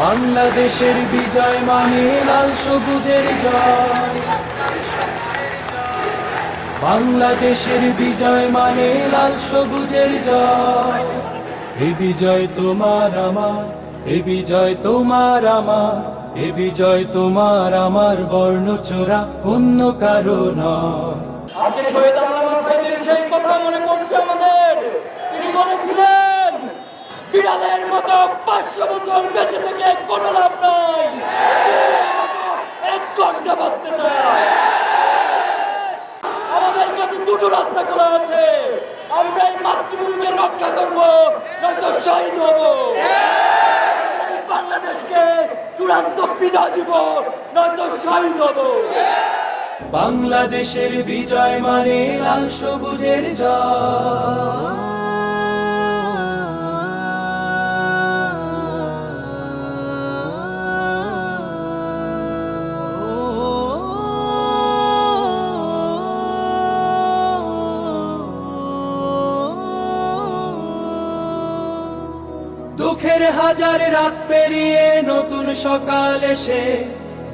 বাংলাদেশের বিজয় মানে লাল সবুজের জয়। বাংলাদেশের বিজয় মানে লাল সবুজের জয়। এ বিজয় তোমার আমার, এ বিজয় তোমার আমার, এ বিজয় তোমার আমার, বর্ণচোরা অন্য কারো নয়। আজকে শহীদ আল্লামা সাঈদীর সেই কথা মনে পড়ছে আমাদের। তিনি বলেছিলেন, বিড়ালের মতো 500 বছর বেঁচে থেকে কোনো লাভ নাই, এক ঘন্টা বাঁচতে চায়। আমাদের কাছে দুটো রাস্তা খোলা আছে, আমরা এই মাতৃভূমিকে রক্ষা করব, নয়তো শহীদ হব। বাংলাদেশকে চূড়ান্ত বিজয় দিব, নয়তো শহীদ হব। বাংলাদেশের বিজয় মানে লাল সবুজের জয়। দুঃখের হাজার রাত পেরিয়ে নতুন সকাল এসে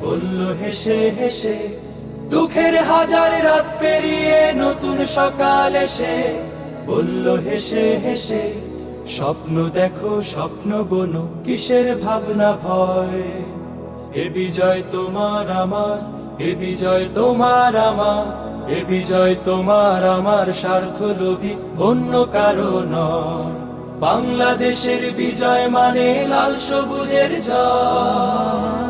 বলল হেসে হেসে, দুঃখের হাজার রাত পেরিয়ে নতুন সকাল এসে বলল হেসে হেসে, স্বপ্ন দেখো স্বপ্ন বোনো, কিসের ভাবনা ভয়। এ বিজয় তোমার আমার, এ বিজয় তোমার আমার, এ বিজয় তোমার আমার, স্বার্থ লোভী অন্য কারো নয়। বাংলাদেশের বিজয় মানে লাল সবুজের জয়।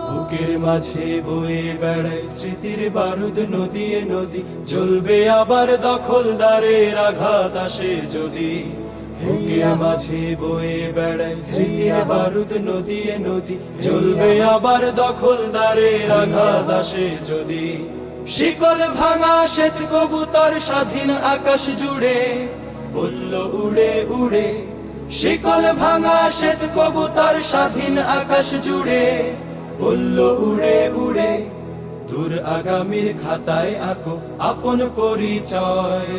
বুকের মাঝে বয়ে বেড়ায় স্মৃতির বারুদ, নদীয়ে নদী জ্বলবে আবার, দখলদারের আঘাত আসে যদি। বুকের মাঝে বয়ে বেড়ায় স্মৃতির বারুদ, নদীয়ে নদী জ্বলবে আবার, দখলদারের আঘাত আসে যদি। শিকল ভাঙা শ্বেত কবুতর স্বাধীন আকাশ জুড়ে বলল উড়ে উড়ে, শিকল ভাঙা শ্বেত কবুতর স্বাধীন আকাশ জুড়ে বলল উড়ে উড়ে। দূর আগামীর খাতায় আঁকো আপন পরিচয়।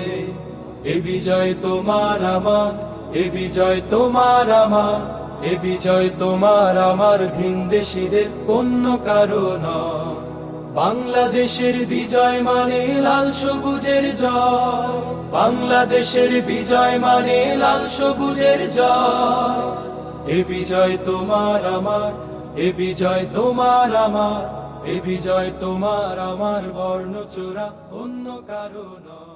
এ বিজয় তোমার আমার, এ বিজয় তোমার আমার, এ বিজয় তোমার আমার, ভিনদেশীদের অন্য কারো নয়। বাংলাদেশের বিজয় মানে লাল সবুজের জয়। বাংলাদেশের বিজয় মানে লাল সবুজের জয়। এ বিজয় তোমার আমার, এ বিজয় তোমার আমার, এ বিজয় তোমার আমার, বর্ণচোরা অন্য কারো নয়।